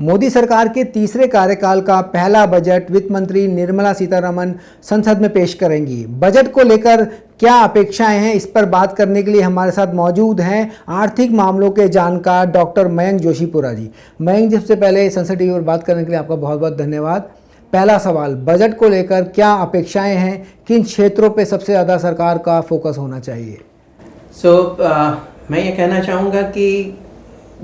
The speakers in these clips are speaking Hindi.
मोदी सरकार के तीसरे कार्यकाल का पहला बजट वित्त मंत्री निर्मला सीतारमण संसद में पेश करेंगी। बजट को लेकर क्या अपेक्षाएं हैं, इस पर बात करने के लिए हमारे साथ मौजूद हैं आर्थिक मामलों के जानकार डॉक्टर मयंक जोशीपुरा जी। मयंक जी, सबसे पहले संसद टीवी पर बात करने के लिए आपका बहुत बहुत धन्यवाद। पहला सवाल, बजट को लेकर क्या अपेक्षाएं हैं, किन क्षेत्रों पे सबसे ज़्यादा सरकार का फोकस होना चाहिए? मैं ये कहना चाहूँगा कि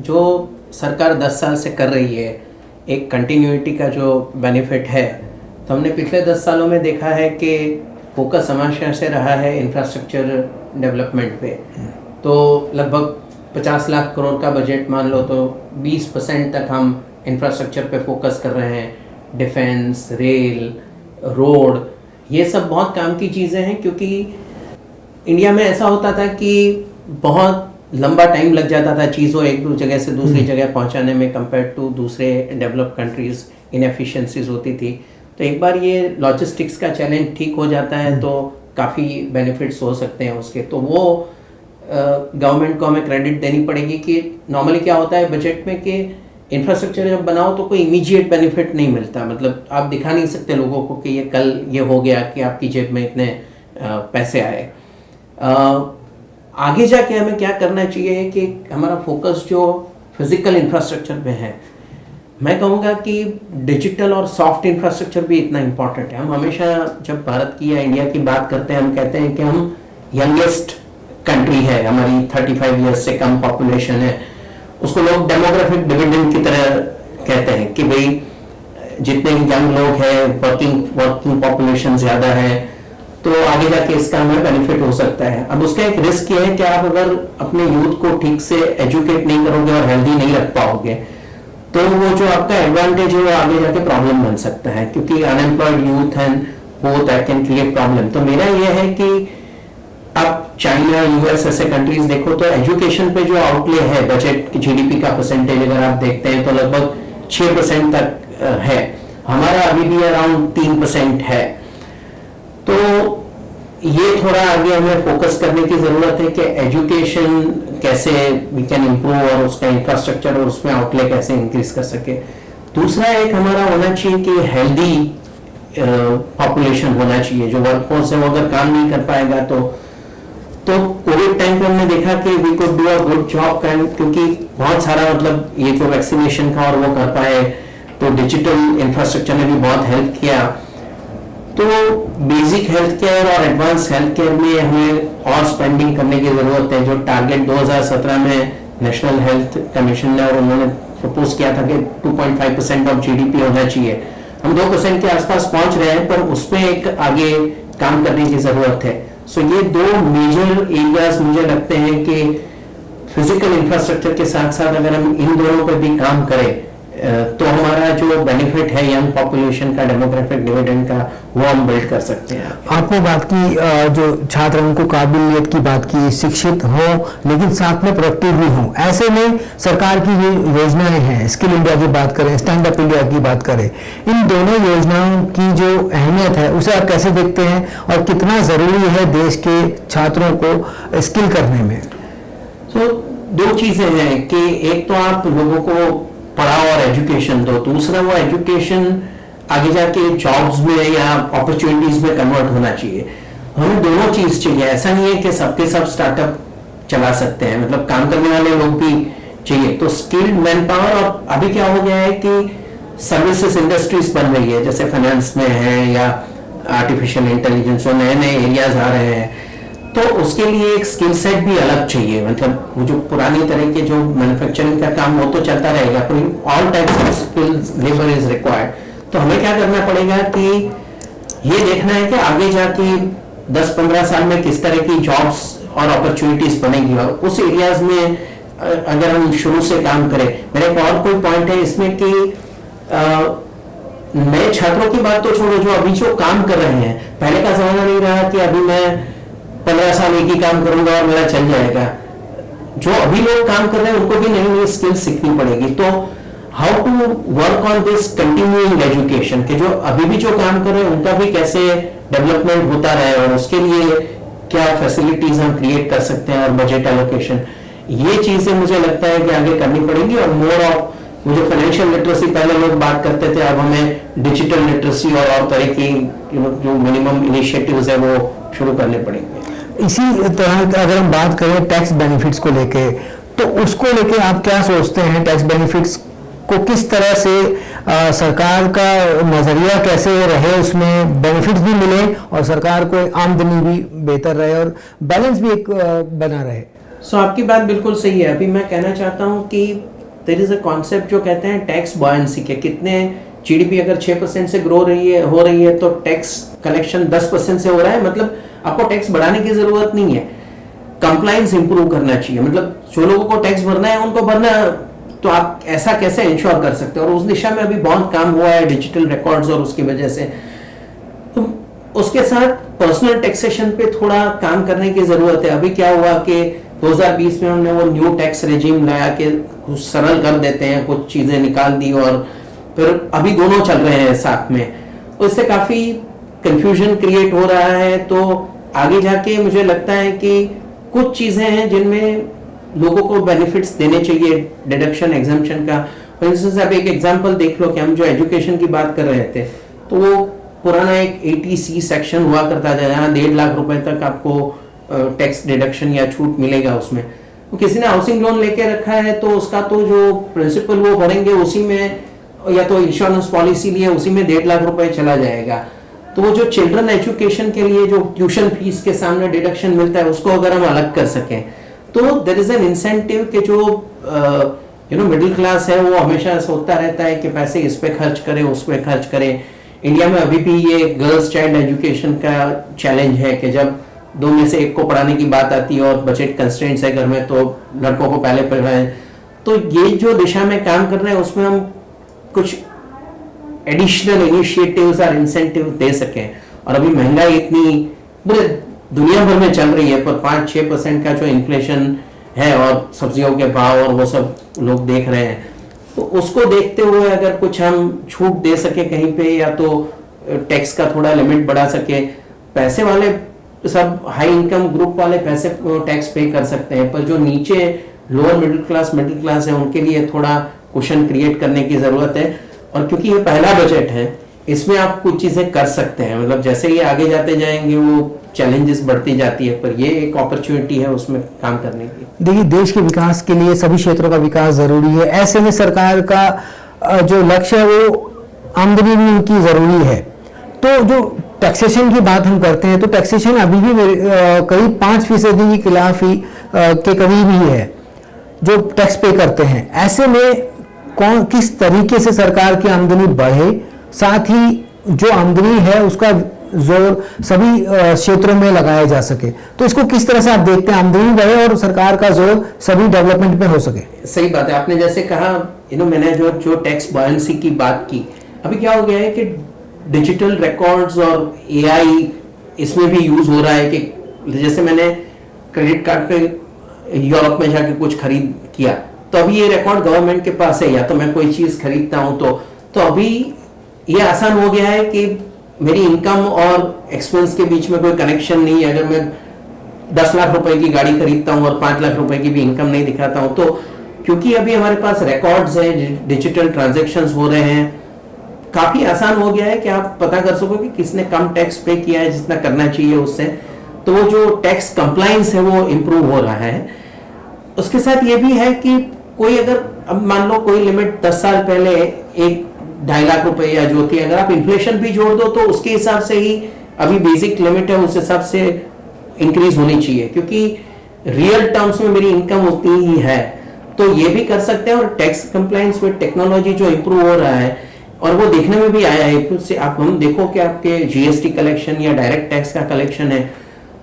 जो सरकार 10 साल से कर रही है, एक कंटिन्यूटी का जो बेनिफिट है, तो हमने पिछले 10 सालों में देखा है कि फोकस हमेशा से रहा है इंफ्रास्ट्रक्चर डेवलपमेंट पे। तो लगभग 50 लाख करोड़ का बजट मान लो तो 20% तक हम इंफ्रास्ट्रक्चर पे फोकस कर रहे हैं। डिफेंस, रेल, रोड, ये सब बहुत काम की चीज़ें हैं, क्योंकि इंडिया में ऐसा होता था कि बहुत लंबा टाइम लग जाता था चीज़ों एक जगह से दूसरी जगह पहुंचाने में, कंपेयर टू दूसरे डेवलप्ड कंट्रीज़ इनएफिशिएंसीज होती थी। तो एक बार ये लॉजिस्टिक्स का चैलेंज ठीक हो जाता है तो काफ़ी बेनिफिट्स हो सकते हैं उसके। तो वो गवर्नमेंट को हमें क्रेडिट देनी पड़ेगी कि नॉर्मली क्या होता है बजट में कि इंफ्रास्ट्रक्चर जब बनाओ तो कोई इमीडिएट बेनिफिट नहीं मिलता। मतलब आप दिखा नहीं सकते लोगों को कि ये कल ये हो गया कि आपकी जेब में इतने पैसे आए। आगे जाके हमें क्या करना चाहिए कि हमारा फोकस जो फिजिकल इंफ्रास्ट्रक्चर पे है, मैं कहूँगा कि डिजिटल और सॉफ्ट इंफ्रास्ट्रक्चर भी इतना इम्पॉर्टेंट है। हम हमेशा जब भारत की या इंडिया की बात करते हैं, हम कहते हैं कि हम यंगेस्ट कंट्री है, हमारी 35 ईयर्स से कम पॉपुलेशन है। उसको लोग डेमोग्राफिक डिविडेंड की तरह कहते हैं कि भाई जितने यंग लोग हैं, वर्किंग पॉपुलेशन ज़्यादा है, तो आगे जाके इसका हमें बेनिफिट हो सकता है। अब उसका एक रिस्क ये है कि आप अगर अपने यूथ को ठीक से एजुकेट नहीं करोगे और हेल्दी नहीं रख पाओगे, तो वो जो आपका एडवांटेज है वो आगे जाके प्रॉब्लम बन सकता है, क्योंकि अनएम्प्लॉयड यूथ एंड वो दैट कैन क्रिएट प्रॉब्लम। तो मेरा ये है कि आप चाइना, यूएस ऐसे कंट्रीज देखो तो एजुकेशन पे जो आउटले है बजट की जीडीपी का परसेंटेज अगर आप देखते हैं तो लगभग 6% तक है। हमारा अभी भी अराउंड 3% है। तो ये थोड़ा आगे हमें फोकस करने की जरूरत है कि एजुकेशन कैसे वी कैन इम्प्रूव और उसका इंफ्रास्ट्रक्चर और उसमें आउटले कैसे इंक्रीज कर सके। दूसरा एक हमारा होना चाहिए कि हेल्दी पॉपुलेशन होना चाहिए। जो वर्कफोर्स है वो अगर काम नहीं कर पाएगा तो कोविड टाइम पे हमने देखा कि we could do a good job, क्योंकि बहुत सारा मतलब ये जो वैक्सीनेशन का और वो कर पाए, तो डिजिटल इंफ्रास्ट्रक्चर ने भी बहुत हेल्प किया। तो बेसिक हेल्थ केयर और एडवांस हेल्थ केयर में हमें और स्पेंडिंग करने की जरूरत है। जो टारगेट 2017 में नेशनल हेल्थ कमीशन ने और उन्होंने प्रपोज किया था कि 2.5% ऑफ जीडीपी होना चाहिए, हम 2% के आसपास पहुंच रहे हैं, पर उसमें एक आगे काम करने की जरूरत है। सो ये दो मेजर एरियाज मुझे लगते हैं कि फिजिकल इंफ्रास्ट्रक्चर के साथ साथ अगर हम इन दोनों पर भी काम करें तो हमारा जो बेनिफिट है यंग पॉपुलेशन का, डेमोग्राफिक डिविडेंड का, वो हम बिल्ड कर सकते हैं। आपने बात की जो छात्र उनको काबिलियत की बात की, शिक्षित हो लेकिन साथ में प्रोडक्टिव भी हो। ऐसे में सरकार की जो योजनाएं हैं, स्किल इंडिया की बात करें, स्टैंड अप इंडिया की बात करें, इन दोनों योजनाओं की जो अहमियत है उसे आप कैसे देखते हैं और कितना जरूरी है देश के छात्रों को स्किल करने में? तो दो चीजें हैं कि एक तो आप लोगों को पढ़ाओ और एजुकेशन दो, दूसरा वो एजुकेशन आगे जाके जॉब्स में या अपॉर्चुनिटीज में कन्वर्ट होना चाहिए। हमें दोनों चीज चाहिए। ऐसा नहीं है कि सबके सब स्टार्टअप चला सकते हैं, मतलब काम करने वाले लोग भी चाहिए। तो स्किल्ड मैन पावर, और अभी क्या हो गया है कि सर्विसेज इंडस्ट्रीज बन रही है, जैसे फाइनेंस में है या आर्टिफिशियल इंटेलिजेंस, और नए नए एरियाज आ रहे हैं। तो उसके लिए एक स्किल सेट भी अलग चाहिए। मतलब वो जो पुरानी तरह के जो मैन्युफैक्चरिंग का काम वो तो चलता रहेगा, पर all types of skills labour is required. तो हमें क्या करना पड़ेगा कि ये देखना है कि आगे जाके 10-15 साल में किस तरह की जॉब्स और अपॉर्चुनिटीज बनेगी, और उस एरियाज में अगर हम शुरू से काम करें। मेरा एक और कोई पॉइंट है इसमें कि नए छात्रों की बात तो छोड़ो, जो अभी जो काम कर रहे हैं, पहले का जमाना नहीं रहा कि अभी मैं 15 साल एक ही काम करूंगा और मेरा चल जाएगा। जो अभी लोग काम कर रहे हैं उनको भी नई नई स्किल्स सीखनी पड़ेगी। तो how to work on this continuing education, कि जो अभी भी जो काम कर रहे हैं उनका भी कैसे डेवलपमेंट होता रहे, और उसके लिए क्या फैसिलिटीज हम क्रिएट कर सकते हैं, और बजट एलोकेशन, ये चीजें मुझे लगता है कि आगे करनी पड़ेगी। और मोर ऑफ वो जो फाइनेंशियल लिटरेसी पहले लोग बात करते थे, अब हमें डिजिटल लिटरेसी और तरह की जो मिनिमम इनिशिएटिव्स है वो शुरू करने पड़ेंगे। इसी तरह अगर हम बात करें टैक्स बेनिफिट्स को लेके, तो उसको लेके आप क्या सोचते हैं? टैक्स बेनिफिट्स को किस तरह से सरकार का नजरिया कैसे रहे, उसमें बेनिफिट्स भी मिले और सरकार को आमदनी भी बेहतर रहे और बैलेंस भी एक बना रहे? आपकी बात बिल्कुल सही है। अभी मैं कहना चाहता हूँ कि देयर इज अ कॉन्सेप्ट जो कहते हैं टैक्स बॉयंसी के, कितने जीडीपी अगर 6% से हो रही है तो टैक्स कलेक्शन 10% से हो रहा है, मतलब आपको टैक्स बढ़ाने की जरूरत नहीं है, कंप्लायंस इंप्रूव करना चाहिए। मतलब जो लोगों को टैक्स भरना है उनको भरना, तो आप ऐसा कैसे इंश्योर कर सकते हो? और उस दिशा में अभी बहुत काम हुआ है डिजिटल रिकॉर्ड्स और उसकी वजह से। तो उसके साथ पर्सनल टैक्सेशन पे थोड़ा काम करने की जरूरत है। अभी क्या हुआ कि 2020 में हमने वो न्यू टैक्स रेजिम लाया कि कुछ सरल कर देते हैं, कुछ चीजें निकाल दी, और फिर अभी दोनों चल रहे हैं साथ में, तो इससे काफी कंफ्यूजन क्रिएट हो रहा है। तो आगे जाके मुझे लगता है कि कुछ चीजें हैं जिनमें लोगों को बेनिफिट्स देने चाहिए, डिडक्शन एग्जम्पशन का। फॉर इंस्टेंस आप एक एग्जांपल देख लो कि हम जो एजुकेशन की बात कर रहे थे, तो वो पुराना एक 80C सेक्शन हुआ करता था जहाँ 1.5 लाख रुपए तक आपको टैक्स डिडक्शन या छूट मिलेगा उसमें। तो किसी ने हाउसिंग लोन लेके रखा है तो उसका तो जो प्रिंसिपल वो भरेंगे उसी में, या तो इंश्योरेंस पॉलिसी लिए उसी में 1.5 लाख रुपए चला जाएगा। तो वो जो चिल्ड्रन एजुकेशन के लिए जो ट्यूशन फीस के सामने डिडक्शन मिलता है उसको अगर हम अलग कर सकें तो देयर इज एन इंसेंटिव कि जो मिडिल क्लास है वो हमेशा सोचता रहता है कि पैसे इस पे खर्च करें उस पे खर्च करें। इंडिया में अभी भी ये गर्ल्स चाइल्ड एजुकेशन का चैलेंज है कि जब 2 में से 1 को पढ़ाने की बात आती है और बजट कंस्ट्रेंट्स है घर में तो लड़कों को पहले पढ़ाएं। तो ये जो दिशा में काम कर रहे हैं उसमें हम कुछ एडिशनल इनिशिएटिव्स और इंसेंटिव दे सकें। और अभी महंगाई इतनी पूरे दुनिया भर में चल रही है, पर 5-6% का जो इन्फ्लेशन है और सब्जियों के भाव और वो सब लोग देख रहे हैं, तो उसको देखते हुए अगर कुछ हम छूट दे सके कहीं पे, या तो टैक्स का थोड़ा लिमिट बढ़ा सके। पैसे वाले सब हाई इनकम ग्रुप वाले पैसे टैक्स पे कर सकते हैं, पर जो नीचे लोअर मिडिल क्लास है उनके लिए थोड़ा कुशन क्रिएट करने की जरूरत है। और क्योंकि ये पहला बजट है, इसमें आप कुछ चीजें कर सकते हैं। मतलब जैसे ये आगे जाते जाएंगे वो चैलेंजेस बढ़ती जाती है, पर ये एक अपॉर्चुनिटी है उसमें काम करने की। देखिए, देश के विकास के लिए सभी क्षेत्रों का विकास जरूरी है। ऐसे में सरकार का जो लक्ष्य है वो आमदनी भी उनकी जरूरी है। तो जो टैक्सेशन की बात हम करते हैं तो टैक्सेशन अभी भी करीब 5% के खिलाफ ही के करीब ही है जो टैक्स पे करते हैं। ऐसे में किस तरीके से सरकार की आमदनी बढ़े, साथ ही जो आमदनी है उसका जोर सभी क्षेत्रों में लगाया जा सके, तो इसको किस तरह से आप देखते हैं आमदनी बढ़े और सरकार का जोर सभी डेवलपमेंट में हो सके? सही बात है, आपने जैसे कहा मैंने जो टैक्स बॉयंसी की बात की, अभी क्या हो गया है कि डिजिटल रिकॉर्ड्स और एआई इसमें भी यूज हो रहा है कि जैसे मैंने क्रेडिट कार्ड पे यूरोप में जाके कुछ खरीद किया तो अभी ये रिकॉर्ड गवर्नमेंट के पास है, या तो मैं कोई चीज खरीदता हूं तो अभी ये आसान हो गया है कि मेरी इनकम और एक्सपेंस के बीच में कोई कनेक्शन नहीं है। अगर मैं 10 लाख रुपए की गाड़ी खरीदता हूं और 5 लाख रुपए की भी इनकम नहीं दिखाता हूं, तो क्योंकि अभी हमारे पास रिकॉर्ड्स हैं, डिजिटल ट्रांजैक्शंस हो रहे हैं, काफी आसान हो गया है कि आप पता कर सको कि किसने कम टैक्स पे किया है जितना करना चाहिए उससे। तो वो जो टैक्स कंप्लायंस है वो इम्प्रूव हो रहा है। उसके साथ ये भी है कि कोई अगर अब मान लो कोई लिमिट 10 साल पहले 1-2.5 लाख रुपए या जो थी, अगर आप इन्फ्लेशन भी जोड़ दो तो उसके हिसाब से ही अभी बेसिक लिमिट है उस हिसाब से इंक्रीज होनी चाहिए, क्योंकि रियल टर्म्स में मेरी इनकम उतनी ही है। तो ये भी कर सकते हैं। और टैक्स कंप्लायंस विद टेक्नोलॉजी जो इंप्रूव हो रहा है और वो देखने में भी आया है, उससे आप हम देखो कि आपके जीएसटी कलेक्शन या डायरेक्ट टैक्स का कलेक्शन है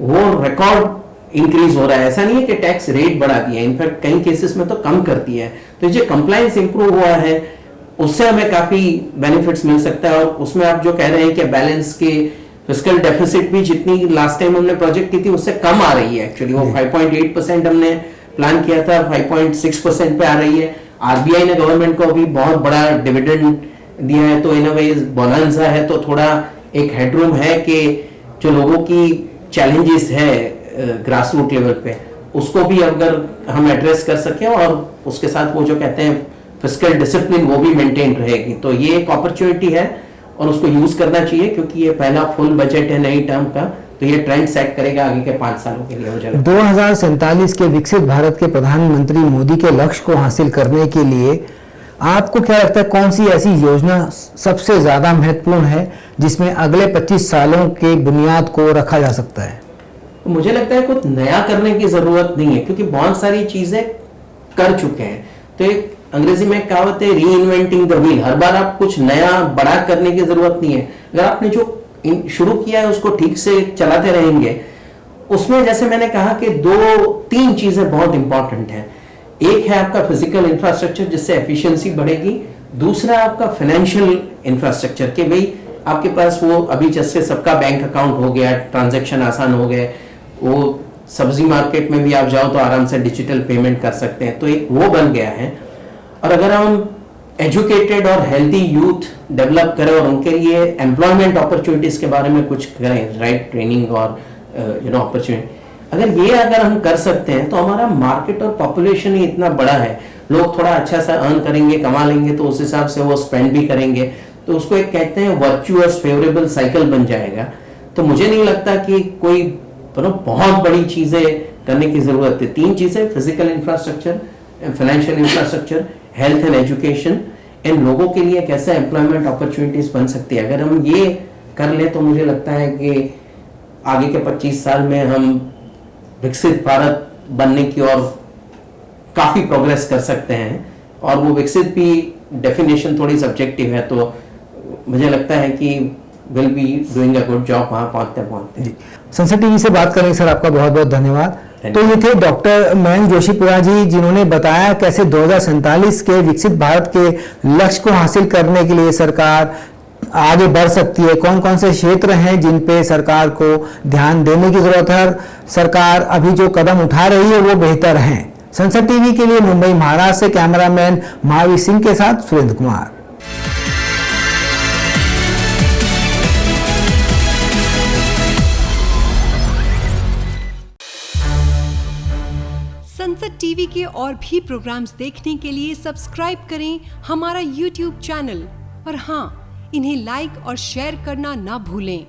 वो रिकॉर्ड इंक्रीज हो रहा है। ऐसा नहीं है कि टैक्स रेट बढ़ा दिया, इनफैक्ट कई केसेस में तो कम कर दिया है। तो जो कंप्लायंस इंप्रूव हुआ है उससे हमें काफी बेनिफिट्स मिल सकता है। और उसमें आप जो कह रहे हैं कि बैलेंस के फिस्कल डेफिसिट भी जितनी लास्ट टाइम हमने प्रोजेक्ट की थी उससे कम आ रही है। एक्चुअली वो 5.8% हमने प्लान किया था, 5.6% पे आ रही है। आरबीआई ने गवर्नमेंट को अभी बहुत बड़ा डिविडेंड दिया है, तो इन अ वे बोनंजा है, तो थोड़ा एक हेडरूम है कि जो लोगों की चैलेंजेस है ग्रास रूट लेवल पे उसको भी अगर हम एड्रेस कर सकें और उसके साथ वो जो कहते हैं फिस्कल डिसिप्लिन वो भी मेंटेन रहेगी। तो ये एक अपॉर्चुनिटी है और उसको यूज करना चाहिए, क्योंकि ये पहला फुल बजट है नई टर्म का, तो ये ट्रेंड सेट करेगा आगे के 5 सालों के लिए। हो जाएगा 2047 के विकसित भारत के प्रधानमंत्री मोदी के लक्ष्य को हासिल करने के लिए आपको क्या लगता है, कौन सी ऐसी योजना सबसे ज्यादा महत्वपूर्ण है जिसमें अगले 25 सालों के बुनियाद को रखा जा सकता है? मुझे लगता है कुछ नया करने की जरूरत नहीं है, क्योंकि बहुत सारी चीजें कर चुके हैं। तो एक अंग्रेजी में कहावत है, री इन्वेंटिंग द व्हील। हर बार आप कुछ नया बड़ा करने की जरूरत नहीं है। अगर आपने जो शुरू किया है उसको ठीक से चलाते रहेंगे, उसमें जैसे मैंने कहा कि 2-3 चीजें बहुत इंपॉर्टेंट हैं। एक है आपका फिजिकल इंफ्रास्ट्रक्चर, जिससे एफिशिएंसी बढ़ेगी। दूसरा आपका फाइनेंशियल इंफ्रास्ट्रक्चर, कि भाई आपके पास वो अभी जैसे सबका बैंक अकाउंट हो गया, ट्रांजैक्शन आसान हो गए, वो सब्जी मार्केट में भी आप जाओ तो आराम से डिजिटल पेमेंट कर सकते हैं, तो एक वो बन गया है। और अगर हम एजुकेटेड और हेल्दी यूथ डेवलप करें और उनके लिए एम्प्लॉयमेंट अपॉर्चुनिटीज के बारे में कुछ करें, राइट ट्रेनिंग और अपॉर्चुनिटी, अगर हम कर सकते हैं तो हमारा मार्केट और पॉपुलेशन ही इतना बड़ा है, लोग थोड़ा अच्छा सा अर्न करेंगे, कमा लेंगे, तो उस हिसाब से वो स्पेंड भी करेंगे, तो उसको एक कहते हैं वर्चुअस फेवरेबल साइकिल बन जाएगा। तो मुझे नहीं लगता कि कोई बहुत बड़ी चीजें करने की जरूरत है। 3 चीजें, physical infrastructure, financial infrastructure, health and education, इन लोगों के लिए कैसे एम्प्लॉयमेंट अपॉर्चुनिटीज बन सकती है। अगर हम ये कर ले तो मुझे लगता है कि आगे के 25 साल में हम विकसित भारत बनने की ओर काफी प्रोग्रेस कर सकते हैं। और वो विकसित भी डेफिनेशन थोड़ी सब्जेक्टिव है, तो मुझे लगता है कि will be doing a good job वहां पहुंचते पहुंचते। संसद टीवी से बात करने सर आपका बहुत बहुत धन्यवाद। तो ये थे डॉक्टर मयंक जोशीपुरा जी, जिन्होंने बताया कैसे 2047 के विकसित भारत के लक्ष्य को हासिल करने के लिए सरकार आगे बढ़ सकती है, कौन कौन से क्षेत्र हैं जिन पे सरकार को ध्यान देने की जरूरत है। सरकार अभी जो कदम उठा रही है वो बेहतर हैं। संसद टीवी के लिए मुंबई महाराष्ट्र से कैमरामैन महावीर सिंह के साथ सुरेंद्र कुमार। संसद टीवी के और भी प्रोग्राम्स देखने के लिए सब्सक्राइब करें हमारा YouTube चैनल और हाँ, इन्हें लाइक और शेयर करना ना भूलें।